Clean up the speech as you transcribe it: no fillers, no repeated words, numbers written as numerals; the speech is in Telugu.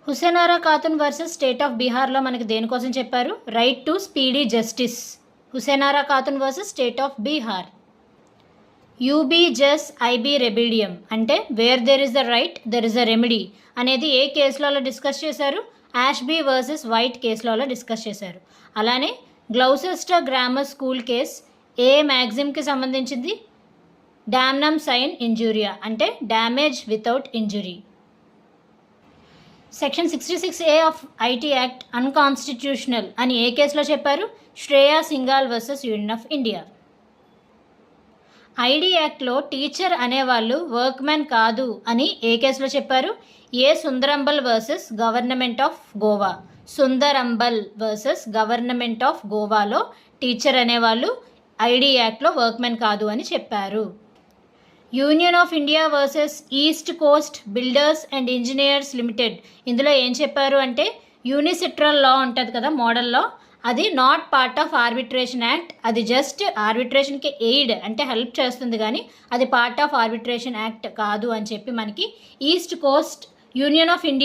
హుసేనారా ఖాతున్ వర్సెస్ స్టేట్ ఆఫ్ బీహార్లో మనకి దేనికోసం చెప్పారు? Right to speedy justice. Hussainara Khatoon versus state of Bihar. Ubi jus ibi remedium అంటే where there is the right there is the remedy అనేది ఏ కేసులలో డిస్కస్ చేశారు? యాష్బీ వర్సెస్ వైట్ కేసులలో డిస్కస్ చేశారు. అలానే గ్లౌసెస్టర్ గ్రామర్ స్కూల్ కేస్ ఏ మ్యాగ్జిమ్కి సంబంధించింది? డామ్నమ్ సైన్ ఇంజూరియా అంటే damage without injury. Section 66A of IT act unconstitutional అని ఏ కేసులో చెప్పారు? Shreya Singhal versus union of India. ID యాక్ట్లో టీచర్ అనేవాళ్ళు వర్క్మెన్ కాదు అని ఏ కేసులో చెప్పారు? A Sundarambal versus government of Goa. Sundarambal versus government of గోవాలో టీచర్ అనేవాళ్ళు ఐడి యాక్ట్లో వర్క్మెన్ కాదు అని చెప్పారు. Union of India versus east coast builders and engineers limited ఇందులో ఏం చెప్పారు అంటే యూనిసిట్రల్ లా ఉంటుంది కదా, మోడల్ లా, అది not part of arbitration act. అది జస్ట్ ఆర్బిట్రేషన్కి ఎయిడ్ అంటే హెల్ప్ చేస్తుంది, కానీ అది పార్ట్ ఆఫ్ ఆర్బిట్రేషన్ యాక్ట్ కాదు అని చెప్పి మనకి east Coast union of India